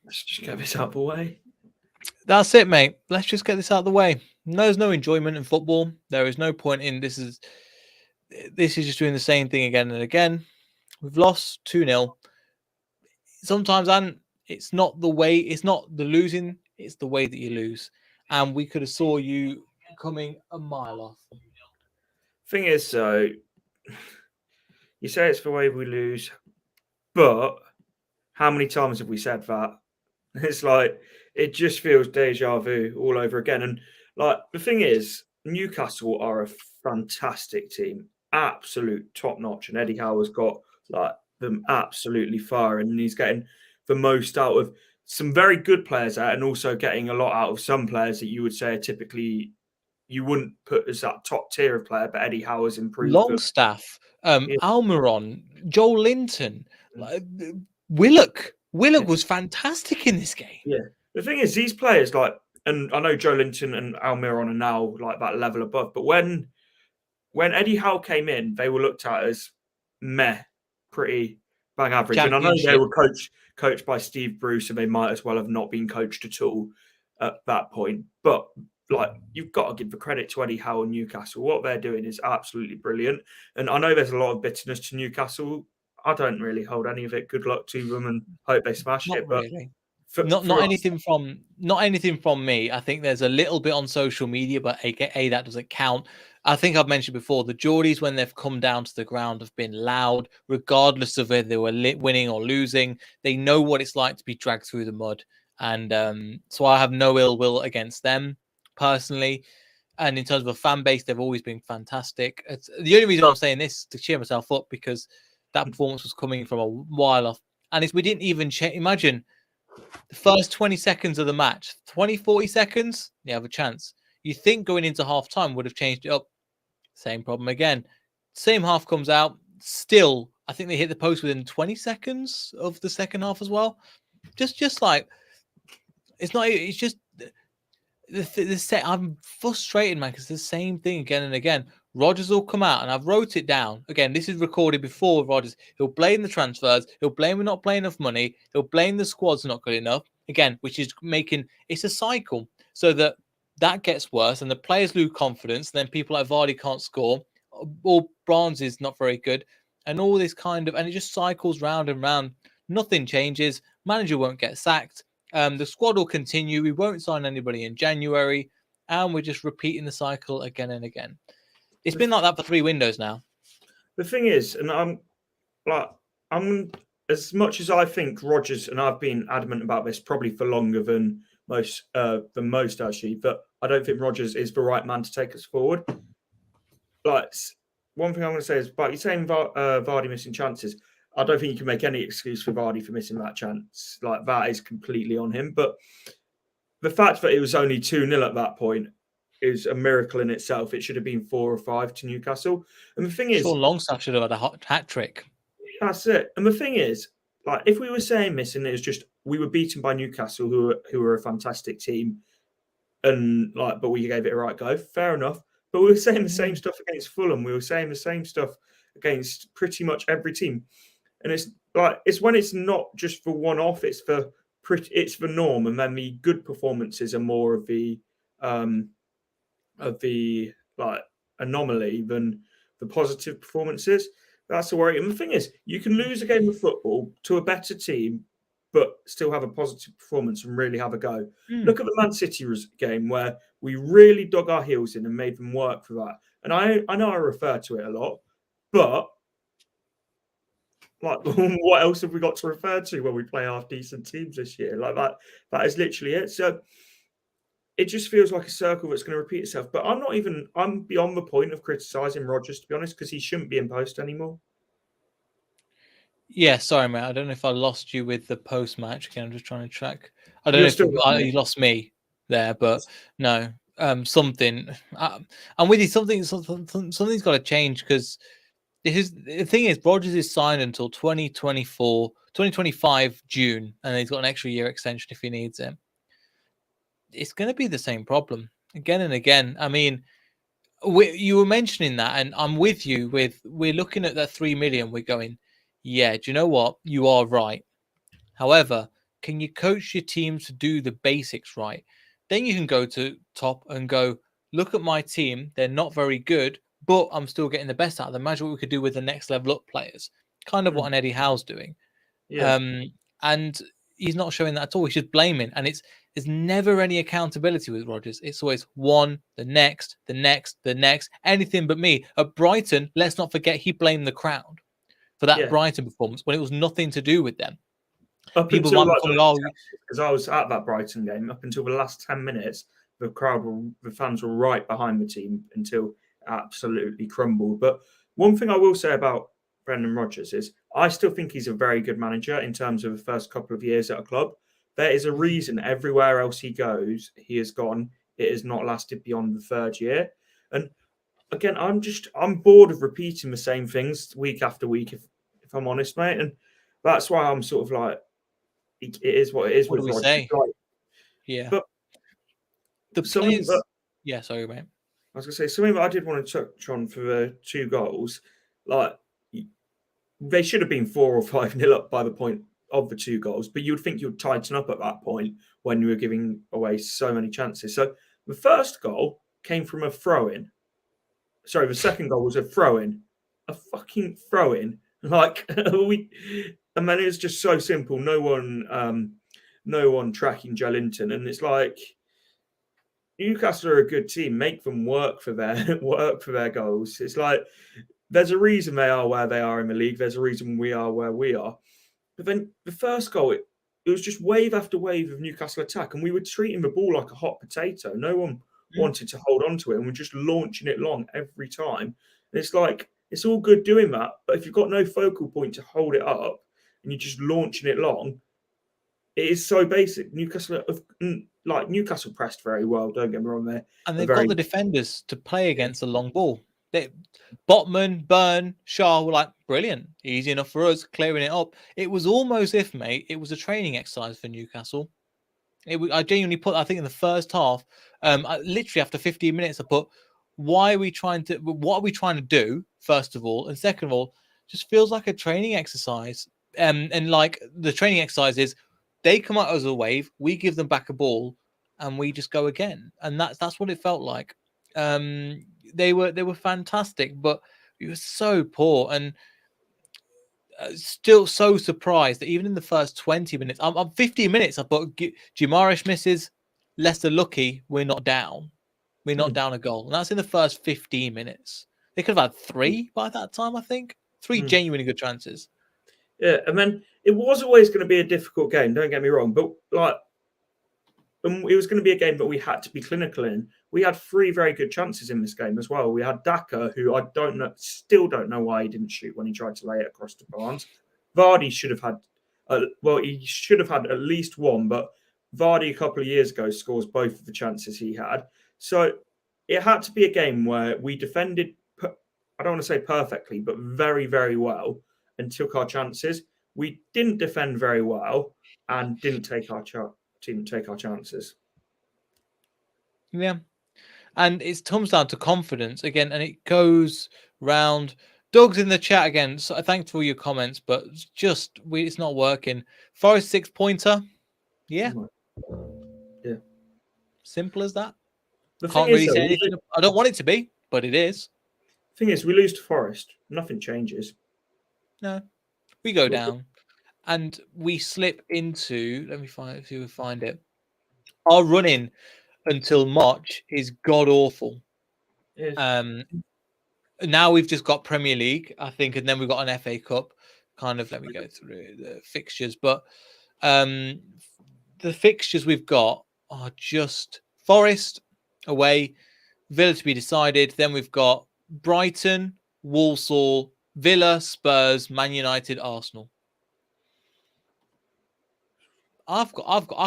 Let's just get this out of the way. That's it, mate. Let's just get this out of the way. There's no enjoyment in football. There is no point in this is just doing the same thing again and again. We've lost 2-0. Sometimes, and it's not the losing, it's the way that you lose. And we could have saw you coming a mile off. Thing is, so you say it's the way we lose, but how many times have we said that? It's like it just feels deja vu all over again. And like the thing is, Newcastle are a fantastic team, absolute top notch, and Eddie Howe's got like them absolutely firing, and he's getting the most out of some very good players out, and also getting a lot out of some players that you would say are typically you wouldn't put as that top tier of player, but Eddie Howe's improved them. Longstaff, Yeah. Almiron, Joel Linton, like, Willock. Willock was fantastic in this game. Yeah. The thing is, these players like, and I know Joe Linton and Almiron are now like that level above, but when Eddie Howe came in, they were looked at as meh, pretty bang average. And I know they Championship. were coached by Steve Bruce, and they might as well have not been coached at all at that point. But like, you've got to give the credit to Eddie Howe and Newcastle. What they're doing is absolutely brilliant. And I know there's a lot of bitterness to Newcastle. I don't really hold any of it. Good luck to them, and hope they smash Not it. But really. for Not us, not anything from me. I think there's a little bit on social media, but aka that doesn't count. I think I've mentioned before the Geordies, when they've come down to the ground, have been loud, regardless of whether they were winning or losing. They know what it's like to be dragged through the mud, and so I have no ill will against them personally. And in terms of a fan base, they've always been fantastic. It's the only reason I'm saying this to cheer myself up, because that performance was coming from a while off, and we didn't even imagine. The first 20 seconds of the match, 20, 40 seconds, you have a chance. You think going into half time would have changed it up. Same problem again. Same half comes out. Still, I think they hit the post within 20 seconds of the second half as well. Just like, it's just the set. I'm frustrated, man, because the same thing again and again. Rodgers will come out, and I've wrote it down. Again, this is recorded before Rodgers. He'll blame the transfers. He'll blame we're not playing enough money. He'll blame the squad's not good enough. Again, which is making it's a cycle, so that gets worse, and the players lose confidence. And then people like Vardy can't score, or Barnes is not very good, and all this and it just cycles round and round. Nothing changes. Manager won't get sacked. The squad will continue. We won't sign anybody in January, and we're just repeating the cycle again and again. It's been like that for 3 windows now. the thing is, and I'm as much as I think Rodgers, and I've been adamant about this probably for longer than most actually, but I don't think Rodgers is the right man to take us forward. Like, one thing I'm going to say is, but you're saying Vardy missing chances. I don't think you can make any excuse for Vardy for missing that chance. Like, that is completely on him. But the fact that it was only 2-0 at that point is a miracle in itself. It should have been 4 or 5 to Newcastle. And the thing is, Sean Longstaff should have had a hat trick. that's it. And the thing is, like, if we were saying this and it was just we were beaten by Newcastle, who were a fantastic team, and like, but we gave it a right go, fair enough. But we were saying the same stuff against Fulham. We were saying the same stuff against pretty much every team. And it's like, it's when it's not just for one off, it's the norm, and then the good performances are more of the like anomaly than the positive performances. That's the worry. And the thing is, you can lose a game of football to a better team, but still have a positive performance and really have a go. Look at the Man City game where we really dug our heels in and made them work for that. And I know I refer to it a lot, but like, what else have we got to refer to when we play half decent teams this year? Like that is literally it. So it just feels like a circle that's going to repeat itself. But I'm beyond the point of criticising Rodgers, to be honest, because he shouldn't be in post anymore. Yeah, sorry, mate. I don't know if I lost you with the post match again. I'm just trying to track. I don't You're know if still you lost me there, but no. Something. I'm with you. Something's got to change, because the thing is, Rodgers is signed until 2025 June, and he's got an extra year extension if he needs it. It's going to be the same problem again and again. I mean, you were mentioning that, and I'm with you. We're looking at that 3 million. We're going, yeah. Do you know what? You are right. However, can you coach your teams to do the basics right? Then you can go to top and go, look at my team. They're not very good, but I'm still getting the best out of them. Imagine what we could do with the next level up players. Kind of what an Eddie Howe's doing. Yeah. And he's not showing that at all. He's just blaming. And there's never any accountability with Rodgers. It's always one, the next, anything but me. At Brighton, let's not forget he blamed the crowd for that Yeah. Brighton performance when it was nothing to do with them. Up People until might be coming, oh, because I was at that Brighton game, up until the last 10 minutes, the fans were right behind the team until it absolutely crumbled. But one thing I will say about Brendan Rodgers is I still think he's a very good manager in terms of the first couple of years at a club. There is a reason everywhere else he goes, he has gone. It has not lasted beyond the third year. And again, I'm bored of repeating the same things week after week, if I'm honest, mate. And that's why I'm sort of like, it is what it is what with do we Rodgers. say? Like, Yeah. but The players. Yeah, sorry, mate. I was going to say something that I did want to touch on for the 2 goals. Like, they should have been 4 or 5-0 up by the point of the 2 goals, but you'd think you'd tighten up at that point when you were giving away so many chances. So the first goal came from a throw-in. Sorry, the second goal was a throw-in. A fucking throw-in. Like, and then it's just so simple. No one tracking Joelinton, and it's like Newcastle are a good team. Make them work for their goals. It's like there's a reason they are where they are in the league. There's a reason we are where we are. But then the first goal, it was just wave after wave of Newcastle attack, and we were treating the ball like a hot potato. No one wanted to hold on to it, and we're just launching it long every time. And it's like, it's all good doing that, but if you've got no focal point to hold it up and you're just launching it long, it is so basic. Newcastle pressed very well, don't get me wrong there. And they've got the defenders to play against the long ball. Botman, Byrne, Shaw were like, brilliant, easy enough for us, clearing it up. It was almost if, mate, it was a training exercise for Newcastle. I genuinely put, I think in the first half, literally after 15 minutes, I put, what are we trying to do, first of all? And second of all, just feels like a training exercise. And like the training exercise is they come out as a wave, we give them back a ball, and we just go again. And that's what it felt like. They were fantastic, but we were so poor and still so surprised that even in the first 20 minutes, I'm 15 minutes, I thought Jimarish misses, Leicester lucky, we're not down. We're not down a goal. And that's in the first 15 minutes. They could have had 3 by that time, I think. 3 genuinely good chances. Yeah, and then it was always going to be a difficult game, don't get me wrong, but like it was going to be a game that we had to be clinical in. We had 3 very good chances in this game as well. We had Daka, who still don't know why he didn't shoot when he tried to lay it across to Barnes. Vardy should have had, he should have had at least 1, but Vardy a couple of years ago scores both of the chances he had. So it had to be a game where we defended, I don't want to say perfectly, but very, very well and took our chances. We didn't defend very well and didn't take our chances. Yeah. And it comes down to confidence again, and it goes round. Doug's in the chat again. So thanks for your comments, but it's not working. Forest 6-pointer. Yeah. Yeah. Simple as that. The Can't really say anything. I don't want it to be, but it is. Thing is, we lose to Forest. Nothing changes. No. We go down and we slip into, let me see if we find it. Our running until March is god awful. Now we've just got Premier League, I think, and then we've got an FA Cup. Kind of, let me go through the fixtures, but the fixtures we've got are just Forest away, Villa to be decided. Then we've got Brighton, Walsall, Villa, Spurs, Man United, Arsenal. I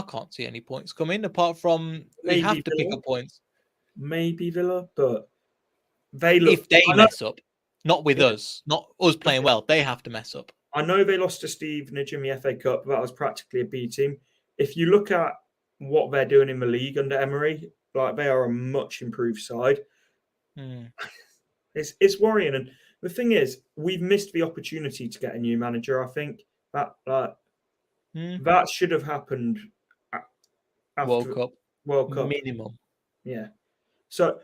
can't see any points coming apart from we have to pick up points. Maybe Villa, but if they mess up, not with us, not us playing well, they have to mess up. I know they lost to Stevenage in the FA Cup, but that was practically a B team. If you look at what they're doing in the league under Emery, like they are a much improved side. It's worrying, and the thing is, we've missed the opportunity to get a new manager. I think that That should have happened World after Cup World Cup. minimum. Yeah. So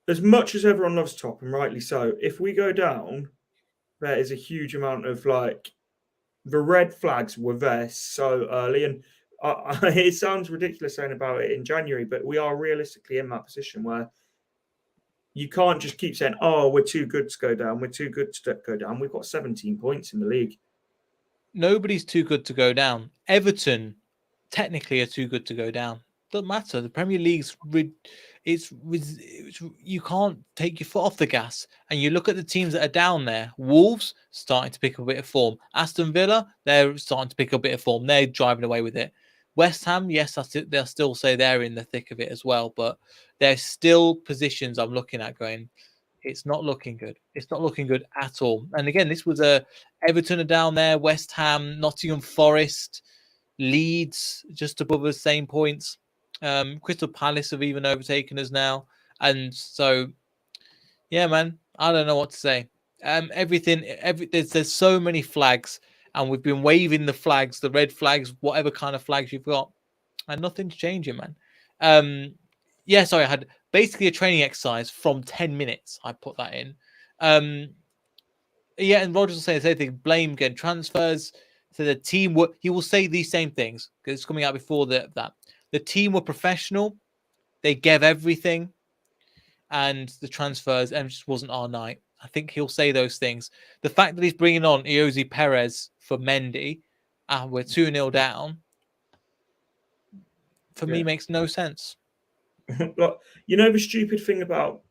as much as everyone loves Top, and rightly so, if we go down, there is a huge amount of like the red flags were there so early, and it sounds ridiculous saying about it in January, but we are realistically in that position where you can't just keep saying, "Oh, we're too good to go down. We're too good to go down." We've got 17 points in the league. Nobody's too good to go down. Everton technically are too good to go down. Doesn't matter. The Premier League's you can't take your foot off the gas. And you look at the teams that are down there. Wolves starting to pick up a bit of form. Aston Villa, they're starting to pick up a bit of form. They're driving away with it. West Ham, yes, they'll still say they're in the thick of it as well. But there's still positions I'm looking at going, it's not looking good. It's not looking good at all. And again, this was Everton are down there, West Ham, Nottingham Forest, Leeds just above us, same points. Crystal Palace have even overtaken us now. And so, yeah, man, I don't know what to say. There's so many flags, and we've been waving the flags, the red flags, whatever kind of flags you've got, and nothing's changing, man. I had basically a training exercise from 10 minutes. I put that in. And Rogers will say the same thing. Blame again transfers. So the team he will say these same things because it's coming out before that. The team were professional. They gave everything, and the transfers and just wasn't our night. I think he'll say those things. The fact that he's bringing on Iosi Perez for Mendy, and we're 2-0 down, for me makes no sense. Look, the stupid thing about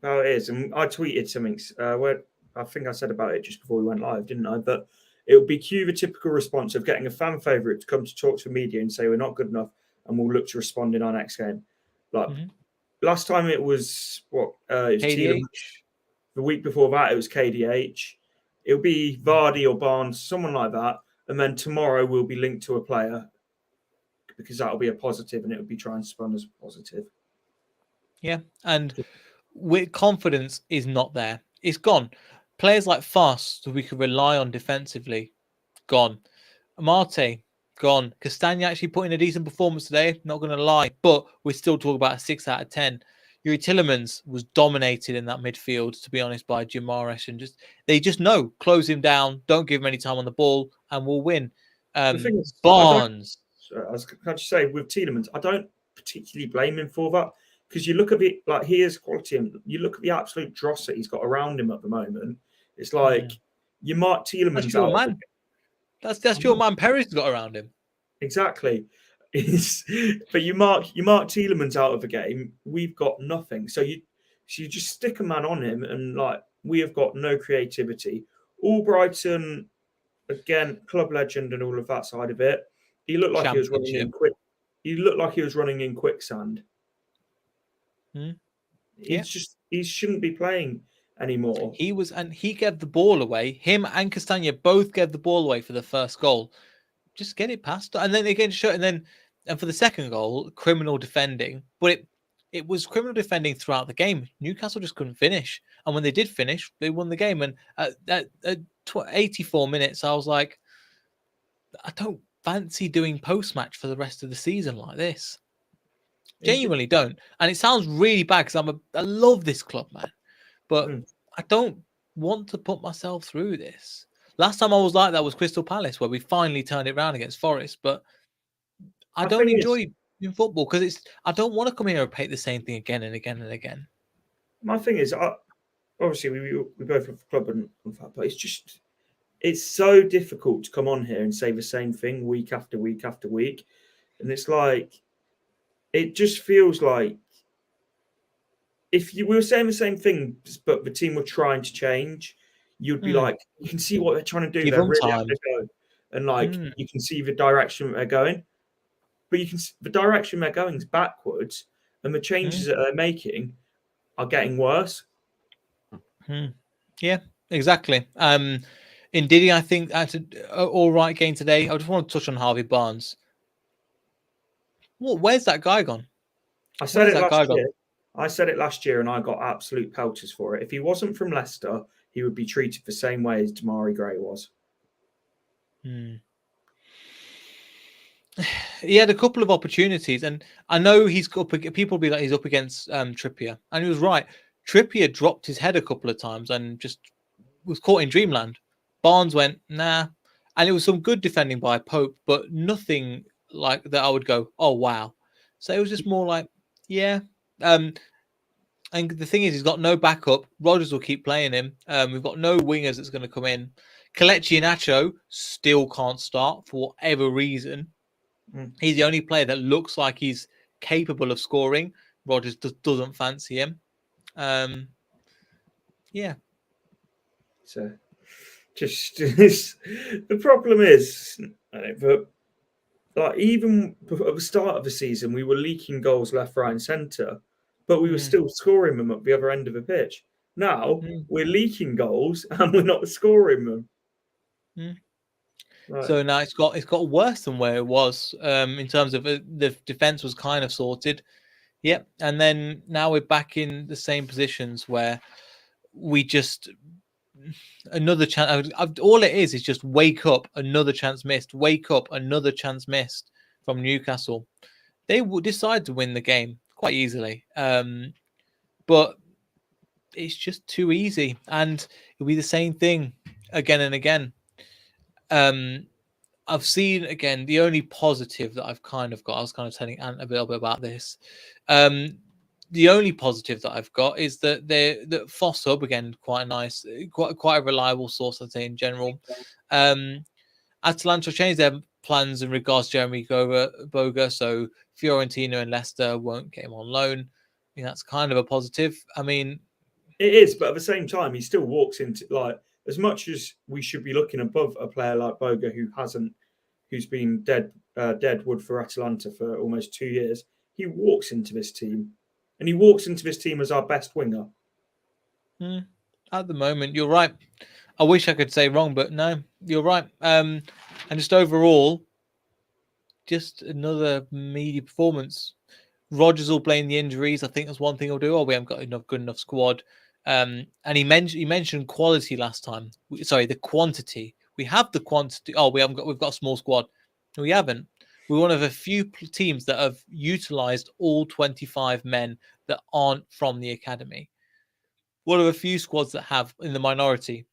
it is, and I tweeted something where I think I said about it just before we went live, didn't I? But it would be the typical response of getting a fan favourite to come to talk to the media and say we're not good enough, and we'll look to respond in our next game. Like last time, it was it was KDH. The week before that, it was KDH. It'll be Vardy or Barnes, someone like that, and then tomorrow we'll be linked to a player because that'll be a positive, and it will be trying to spawn as a positive. Yeah, and with confidence is not there. It's gone. Players like Foss, who we could rely on defensively, gone. Amate, gone. Castagna actually put in a decent performance today, not going to lie, but we're still talking about a 6 out of 10. Yuri Tillemans was dominated in that midfield, to be honest, by Gimares, and they just know, close him down, don't give him any time on the ball, and we'll win. The thing is, Barnes. I was going to say with Tielemans, I don't particularly blame him for that because you look at it like he has quality, and you look at the absolute dross that he's got around him at the moment. It's like you mark Tielemans That's your out. Man. That's your man Perry's got around him. Exactly. But you mark Tielemans out of the game, we've got nothing. So you just stick a man on him, and like we have got no creativity. Albrighton, again, club legend and all of that side of it. He looked like he was running in quick. He looked like he was running in quicksand. He shouldn't be playing anymore. He gave the ball away. Him and Castagna both gave the ball away for the first goal. Just get it past, and then again, and for the second goal, criminal defending. But it was criminal defending throughout the game. Newcastle just couldn't finish, and when they did finish, they won the game. And at 84 minutes, I was like, I don't fancy doing post match for the rest of the season like this. Genuinely don't. And it sounds really bad because I love this club, man, but I don't want to put myself through this. Last time I was like that was Crystal Palace, where we finally turned it around against Forest. But I don't enjoy in football because I don't want to come here and repeat the same thing again and again and again. My thing is, obviously we both have the club and that, but it's so difficult to come on here and say the same thing week after week after week, and it's like it just feels like if we were saying the same thing, but the team were trying to change, you'd be like, you can see what they're trying to do. They're really having to go, and like you can see the direction they're going, but the direction they're going is backwards, and the changes that they're making are getting worse. Yeah, exactly. Ndidi, I think that's an all right game today. I just want to touch on Harvey Barnes. Where's that guy gone? I said it last year, and I got absolute pelters for it. If he wasn't from Leicester, he would be treated the same way as Damari Gray was. he had a couple of opportunities, and I know he's up. People be like he's up against Trippier, and he was right. Trippier dropped his head a couple of times and just was caught in dreamland. Barnes went nah, and it was some good defending by Pope, but nothing like that. I would go, oh wow. So it was just more like, yeah. And the thing is, he's got no backup. Rodgers will keep playing him. We've got no wingers that's going to come in. Kelechi Iheanacho still can't start for whatever reason. He's the only player that looks like he's capable of scoring. Rodgers doesn't fancy him. Yeah. So, just the problem is, but like even at the start of the season, we were leaking goals left, right, and centre, but we were still scoring them at the other end of the pitch. Now we're leaking goals and we're not scoring them. Right. So now it's got worse than where it was in terms of the defense was kind of sorted. Yep, and then now we're back in the same positions where we just another chance. All it is just wake up, another chance missed. Wake up, another chance missed from Newcastle. They will decide to win the game quite easily, but it's just too easy, and it'll be the same thing again and again. I've seen again the only positive that I've kind of got. I was kind of telling Ant a little bit about this. The only positive that I've got is that that Foss Hub again, quite a nice, quite a reliable source, I'd say in general. Atalanta changed their plans in regards to Jeremy Boga, so Fiorentina and Leicester won't get him on loan. I mean, that's kind of a positive. I mean, it is, but at the same time, he still walks into like as much as we should be looking above a player like Boga who's been dead wood for Atalanta for almost 2 years. He walks into this team, and he walks into this team as our best winger. At the moment, you're right. I wish I could say wrong, but no, you're right. And just overall, just another meaty performance. Rodgers will blame the injuries. I think that's one thing he'll do. Oh, we haven't got enough good enough squad. And he mentioned quality last time. Sorry, the quantity. We have the quantity. Oh, we've got a small squad. No, we haven't. We're one of a few teams that have utilized all 25 men that aren't from the academy. One of a few squads that have in the minority.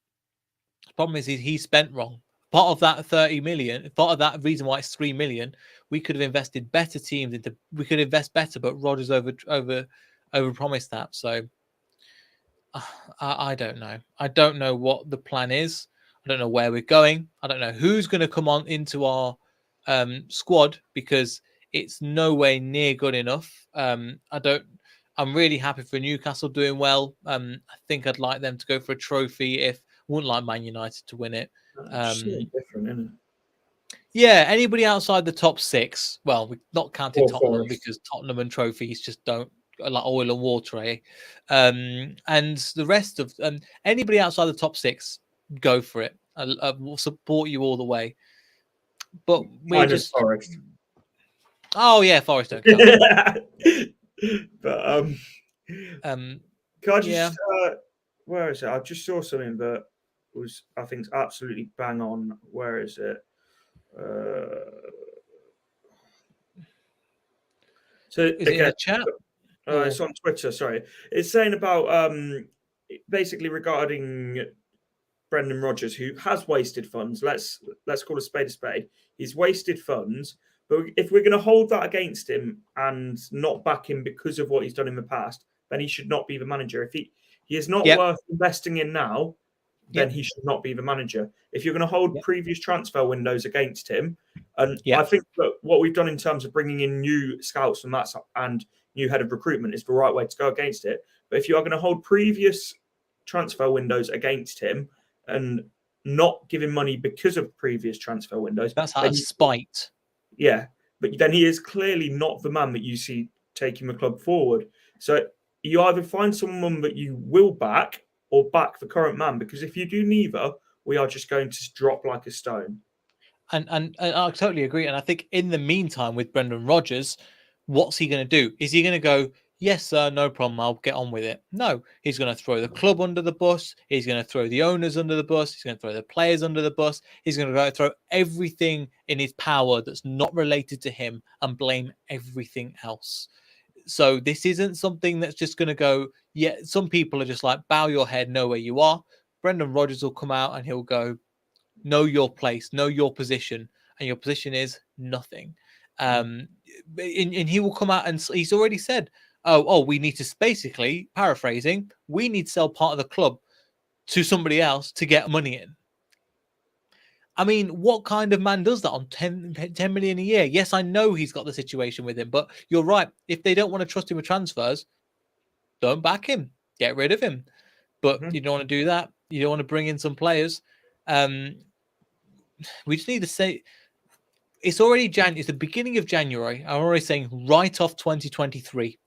The problem is he spent wrong. Part of that 30 million, part of that reason why it's 3 million, we could have invested better teams into. We could invest better, but Rodgers over promised that. So I don't know. I don't know what the plan is. I don't know where we're going. I don't know who's going to come on into our squad because it's no way near good enough. I'm really happy for Newcastle doing well. I think I'd like them to go for a trophy. Wouldn't like Man United to win it. Different, isn't it? Yeah, anybody outside the top 6. Well, we're not counting Tottenham because Tottenham and trophies just don't like oil and water, eh? And the rest of anybody outside the top 6, go for it. I will support you all the way. But we're just Forest. Oh yeah, Forest don't count. But can I just where is it? I just saw something that was I think absolutely bang on. Where is it? So is it in the chat? It's on Twitter. Sorry, it's saying about basically regarding Brendan Rodgers, who has wasted funds. Let's call a spade a spade. He's wasted funds, but if we're going to hold that against him and not back him because of what he's done in the past, then he should not be the manager. If he is not worth investing in now, then he should not be the manager. If you're going to hold previous transfer windows against him, and I think that what we've done in terms of bringing in new scouts from that and new head of recruitment is the right way to go against it. But if you are going to hold previous transfer windows against him and not give him money because of previous transfer windows, that's out of spite. Yeah, but then he is clearly not the man that you see taking the club forward. So you either find someone that you will back or back the current man, because if you do neither, we are just going to drop like a stone. And I totally agree. And I think in the meantime, with Brendan Rodgers, what's he going to do? Is he going to go, Yes, sir, no problem. I'll get on with it. No, he's going to throw the club under the bus. He's going to throw the owners under the bus. He's going to throw the players under the bus. He's going to throw everything in his power that's not related to him and blame everything else. So this isn't something that's just going to go, yeah, some people are just like, bow your head, know where you are. Brendan Rodgers will come out and he'll go, know your place, know your position. And your position is nothing. And he will come out and he's already said, we need to basically, paraphrasing, we need to sell part of the club to somebody else to get money in. I mean, what kind of man does that on 10 million a year? Yes, I know he's got the situation with him, but you're right. If they don't want to trust him with transfers, don't back him. Get rid of him. But you don't want to do that. You don't want to bring in some players. We just need to say it's already January. It's the beginning of January. I'm already saying write off 2023.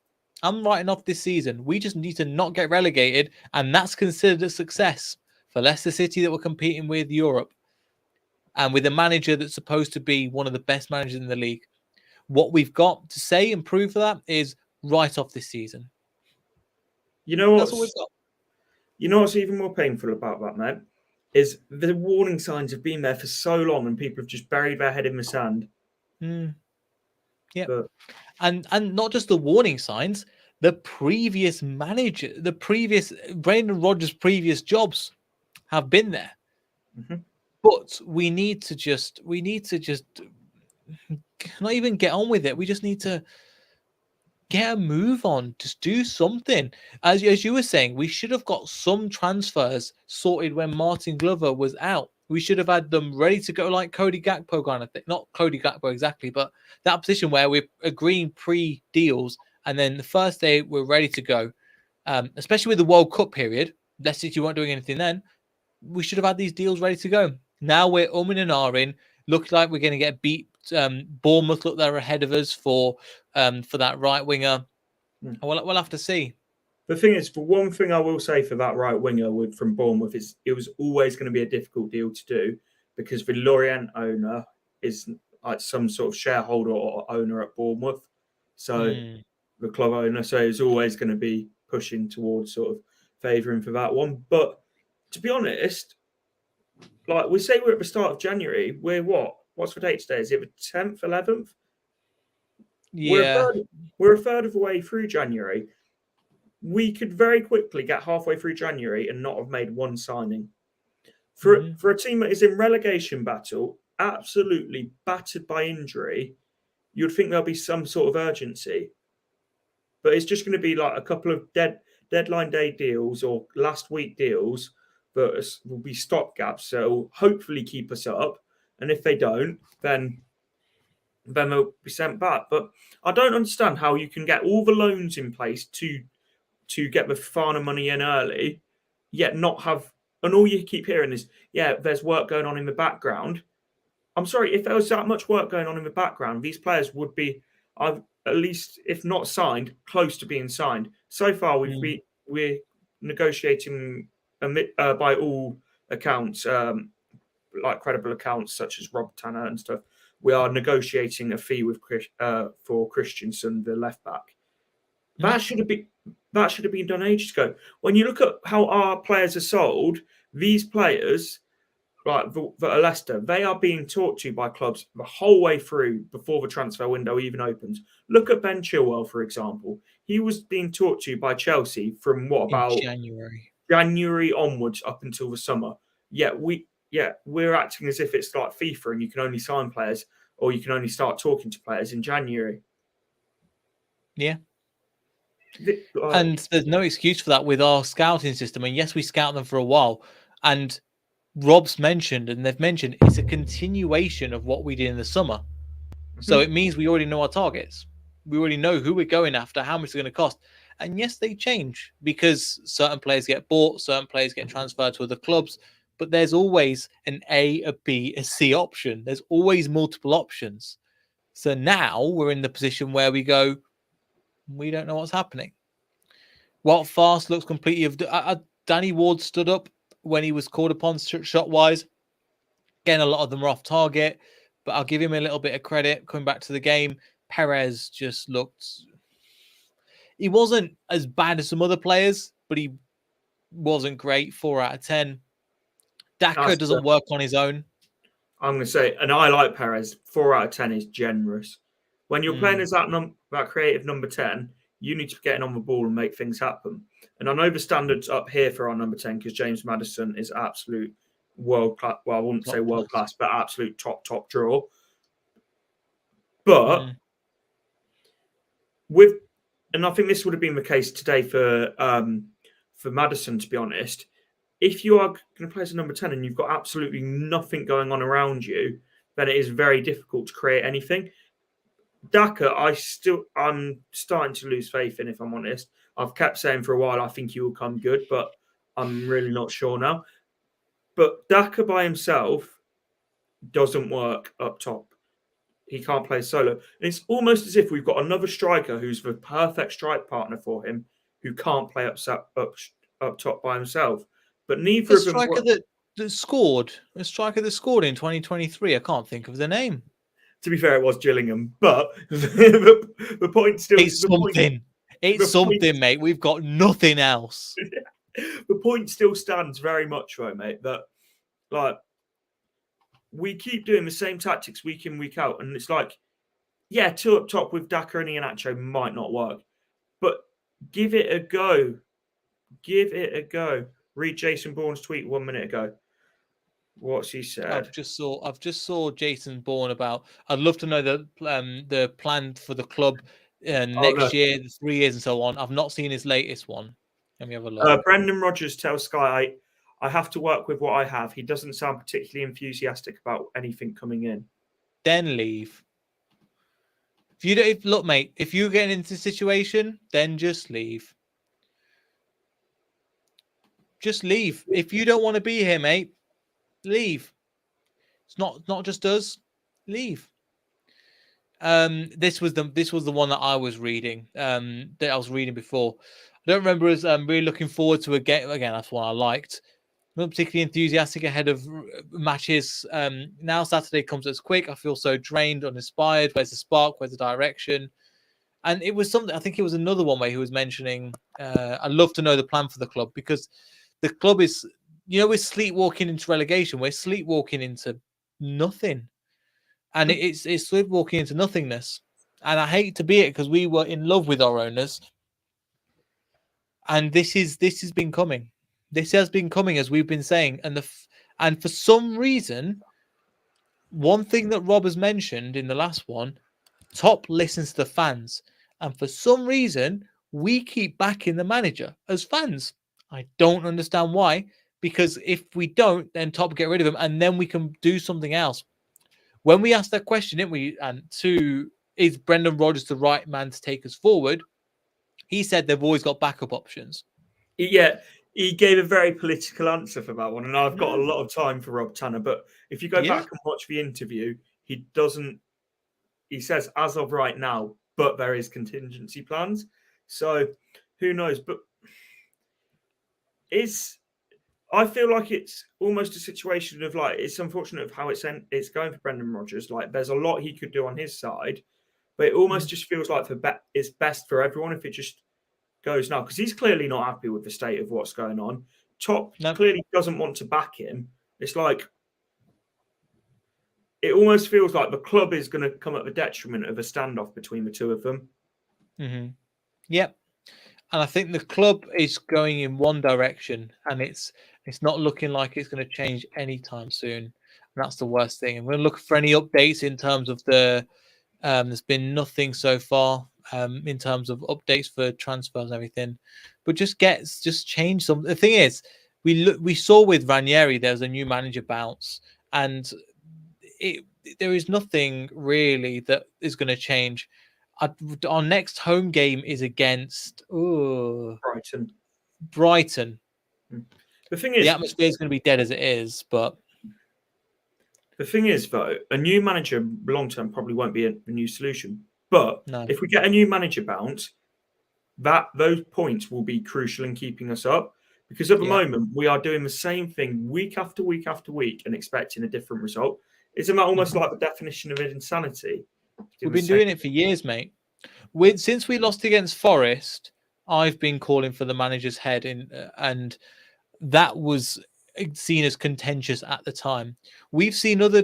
I'm writing off this season. We just need to not get relegated, and that's considered a success for Leicester City that we're competing with Europe, and with a manager that's supposed to be one of the best managers in the league. What we've got to say and prove for that is write off this season. You know That's what we've got. You know what's even more painful about that, mate? Is the warning signs have been there for so long and people have just buried their head in the sand. Yeah. And not just the warning signs, the previous manager, Brendan Rodgers' previous jobs have been there. But we need to just not even get on with it. We just need to get a move on. Just do something. As you were saying, we should have got some transfers sorted when Martin Glover was out. We should have had them ready to go, like Cody Gakpo kind of thing. Not Cody Gakpo exactly, but that position where we're agreeing pre-deals, and then the first day we're ready to go. Especially with the World Cup period, Leicester City weren't doing anything then. We should have had these deals ready to go. Now we're umming and ahhing. Looks like we're going to get beat. Bournemouth look they're ahead of us for that right winger. We'll have to see. The thing is, for one thing, I will say for that right winger from Bournemouth is it was always going to be a difficult deal to do because the Lorient owner is like some sort of shareholder or owner at Bournemouth, so the club owner, so it's always going to be pushing towards sort of favouring for that one. But to be honest, like we say, we're at the start of January. We're what? What's the date today? Is it the 10th, 11th? Yeah, we're a third of the way through January. We could very quickly get halfway through January and not have made one signing. For a team that is in relegation battle, absolutely battered by injury, you'd think there'll be some sort of urgency. But it's just going to be like a couple of deadline day deals or last week deals that will be stopgaps. So hopefully keep us up. And if they don't, then they'll be sent back. But I don't understand how you can get all the loans in place to get the Fafana money in early, yet not have. And all you keep hearing is, yeah, there's work going on in the background. I'm sorry, if there was that much work going on in the background, these players would be, at least, if not signed, close to being signed. So far, we're negotiating by all accounts, like credible accounts such as Rob Tanner and stuff. We are negotiating a fee with for Christensen, the left back. That should have been done ages ago. When you look at how our players are sold, these players, like that are Leicester, they are being talked to by clubs the whole way through before the transfer window even opens. Look at Ben Chilwell, for example. He was being talked to by Chelsea from about January onwards up until the summer. Yet we're acting as if it's like FIFA and you can only sign players or you can only start talking to players in January. Yeah. And there's no excuse for that with our scouting system. And yes, we scout them for a while. And Rob's mentioned, and they've mentioned, it's a continuation of what we did in the summer. So it means we already know our targets. We already know who we're going after, how much it's going to cost. And yes, they change because certain players get bought, certain players get transferred to other clubs. But there's always an A, a B, a C option. There's always multiple options. So now we're in the position where we go, we don't know what's happening. Walt Fast looks completely... Danny Ward stood up when he was called upon shot-wise. Again, a lot of them are off target, but I'll give him a little bit of credit coming back to the game. Perez just looked... He wasn't as bad as some other players, but he wasn't great. 4 out of 10. Daka That's doesn't work on his own. I'm going to say, and I like Perez. 4 out of 10 is generous. When you're playing as that creative number 10, you need to be getting on the ball and make things happen. And I know the standards up here for our number 10 because James Maddison is absolute world class. Well, I wouldn't say world class, but absolute top draw. But and I think this would have been the case today for Maddison, to be honest. If you are going to play as a number 10 and you've got absolutely nothing going on around you, then it is very difficult to create anything. Daka, I'm starting to lose faith in, if I'm honest. I've kept saying for a while I think he will come good, but I'm really not sure now. But Daka by himself doesn't work up top. He can't play solo. And it's almost as if we've got another striker who's the perfect strike partner for him, who can't play up top by himself. But neither of them. Striker that scored in 2023. I can't think of the name. To be fair, it was Gillingham, but the point still. It's something. It's something, mate. We've got nothing else. The point still stands very much, though, mate. That we keep doing the same tactics week in, week out, and it's like, yeah, 2 up top with Daka and Iheanacho might not work, but give it a go. Give it a go. Read Jason Bourne's tweet 1 minute ago. What's he said? I've just saw Jason Bourne about. I'd love to know the plan for the club next year, 3 years, and so on. I've not seen his latest one. Let me have a look. Brendan Rodgers tells Sky, I have to work with what I have. He doesn't sound particularly enthusiastic about anything coming in. Then leave. Look, mate, if you're getting into a situation, then just leave. Just leave. If you don't want to be here, mate, leave. It's not just us. Leave. This was the one that I was reading. That I was reading before. I don't remember us really looking forward to a game. Again, that's one I liked. Not particularly enthusiastic ahead of matches. Now Saturday comes as quick. I feel so drained, uninspired. Where's the spark? Where's the direction? And it was something. I think it was another one where he was mentioning. I'd love to know the plan for the club, because the club is, we're sleepwalking into relegation. We're sleepwalking into nothing, and it's sleepwalking into nothingness. And I hate to be it, because we were in love with our owners, and this has been coming. This has been coming, as we've been saying, and for some reason, one thing that Rob has mentioned in the last one, Top listens to the fans, and for some reason, we keep backing the manager as fans. I don't understand why, because if we don't, then Top get rid of him, and then we can do something else. When we asked that question, didn't we? And is Brendan Rodgers the right man to take us forward? He said they've always got backup options. Yeah, he gave a very political answer for that one, and I've got a lot of time for Rob Tanner. But if you go back and watch the interview, he says, as of right now, but there is contingency plans. So who knows? But I feel like it's almost a situation of it's unfortunate of how it's going for Brendan Rodgers. There's a lot he could do on his side, but it almost just feels like it's best for everyone if it just goes now, because he's clearly not happy with the state of what's going on. Top clearly doesn't want to back him. It's it almost feels like the club is going to come at the detriment of a standoff between the two of them. Mm-hmm. Yep. And I think the club is going in one direction, and it's not looking like it's going to change anytime soon. And that's the worst thing. And we're looking for any updates in terms of there's been nothing so far in terms of updates for transfers and everything. But just change some. The thing is, we saw with Ranieri, there's a new manager bounce, and there is nothing really that is going to change. Our next home game is against Brighton. The thing is, the atmosphere is going to be dead as it is, but the thing is, though, a new manager long term probably won't be a new solution. But if we get a new manager bounce, those points will be crucial in keeping us up. Because at the moment, we are doing the same thing week after week after week and expecting a different result. Isn't that almost like the definition of insanity? We've been doing it for years, mate. since we lost against Forest, I've been calling for the manager's head and that was seen as contentious at the time. We've seen other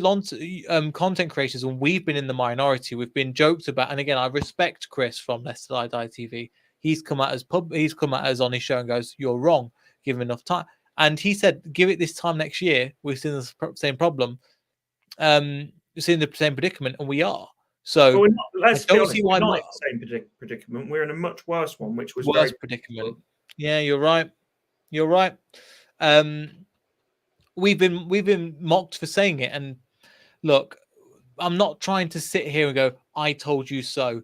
content creators, and we've been in the minority. We've been joked about, and again, I respect Chris from Leicester TV. He's come at us on his show and goes, "You're wrong. Give him enough time." And he said, "Give it this time next year. We're seeing the same problem, we're seeing the same predicament, and we are." So well, let's I don't be honest, see why we're not not. in the same predicament. We're in a much worse one, which was Worse very predicament. Yeah, you're right. You're right. We've been mocked for saying it, and look, I'm not trying to sit here and go, "I told you so,"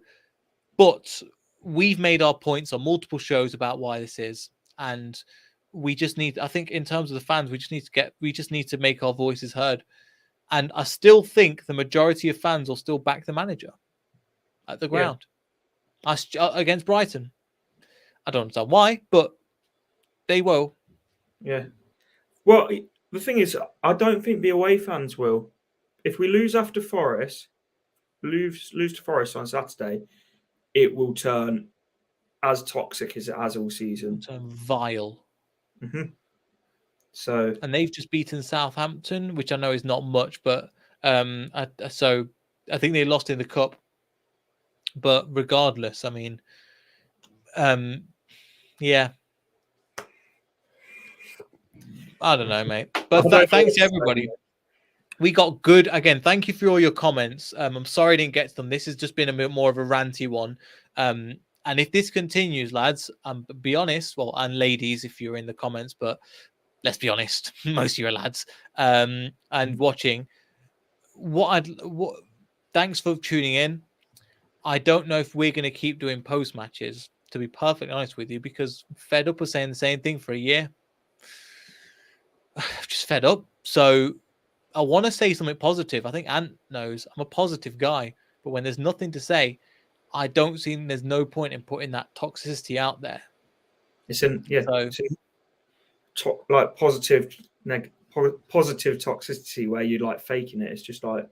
but we've made our points on multiple shows about why this is, and we just need. I think in terms of the fans, we just need to make our voices heard, and I still think the majority of fans will still back the manager at the ground. Against Brighton. I don't understand why, but they will. Yeah. Well, the thing is, I don't think the away fans will. If we lose after Forest, lose to Forest on Saturday, it will turn as toxic as it has all season. Vile. Mm-hmm. So, and they've just beaten Southampton, which I know is not much, but so I think they lost in the cup. But regardless, I mean, yeah, I don't know, mate. But thanks to everybody. We got good again. Thank you for all your comments. I'm sorry I didn't get to them. This has just been a bit more of a ranty one. And if this continues, lads, be honest, well, and ladies, if you're in the comments, but let's be honest, most of you are lads, and watching. Thanks for tuning in. I don't know if we're going to keep doing post matches, to be perfectly honest with you, because fed up of saying the same thing for a year. Just fed up. So I want to say something positive. I think Ant knows I'm a positive guy, but when there's nothing to say, I don't see there's no point in putting that toxicity out there. It's like positive toxicity where you like faking it. It's just like,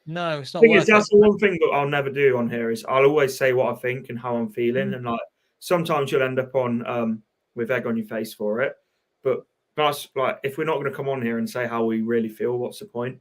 no, it's not worth it. That's the one thing that I'll never do on here is I'll always say what I think and how I'm feeling, and like sometimes you'll end up on with egg on your face for it, but that's like if we're not going to come on here and say how we really feel, what's the point?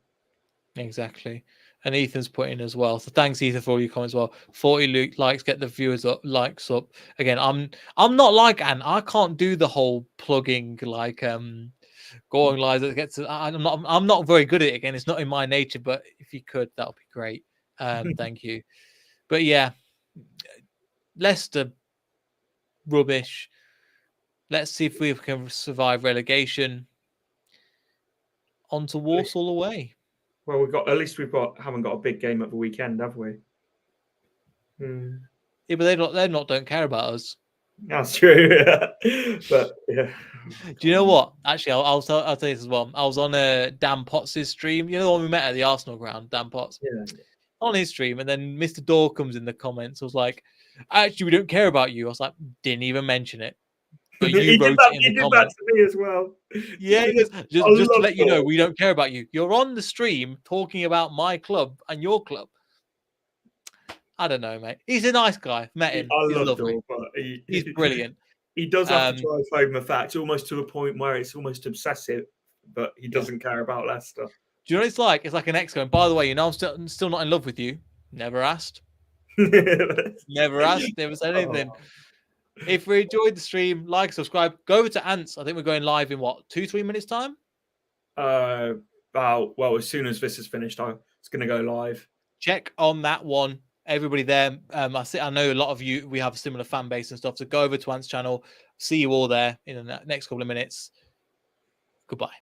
Exactly. And Ethan's put in as well. So thanks, Ethan, for all your comments as well. 40 likes, get the viewers up, likes up. Again, I'm not like Ant. I can't do the whole plugging like going live that gets. I'm not very good at it. Again, it's not in my nature. But if you could, that would be great. Thank you. But yeah, Leicester rubbish. Let's see if we can survive relegation. On to Walsall away. Well, haven't got a big game at the weekend, have we? Yeah, but they don't care about us. That's true. But yeah. Do you know what? Actually, I'll tell you this as well. I was on Dan Potts' stream. You know the one we met at the Arsenal ground, Dan Potts. Yeah. On his stream, and then Mr. Dorr comes in the comments. I was like, "Actually, we don't care about you." I was like, "Didn't even mention it." But you wrote it in the comments. That to me as well. Yeah, just to let you know, we don't care about you. You're on the stream talking about my club and your club. I don't know, mate. He's a nice guy. Met him. He's lovely. Dawn, but he's brilliant. He does have to drive home the facts almost to a point where it's almost obsessive, but he doesn't care about Leicester. Do you know what it's like? It's like an ex going, by the way, you know, I'm still not in love with you. Never asked. Never asked. Never said anything. If we enjoyed the stream, like, subscribe, go over to Ants. I think we're going live in what, 2-3 minutes time? Well, as soon as this is finished, it's going to go live. Check on that one. Everybody there. I know a lot of you, we have a similar fan base and stuff. So go over to Ants' channel. See you all there in the next couple of minutes. Goodbye.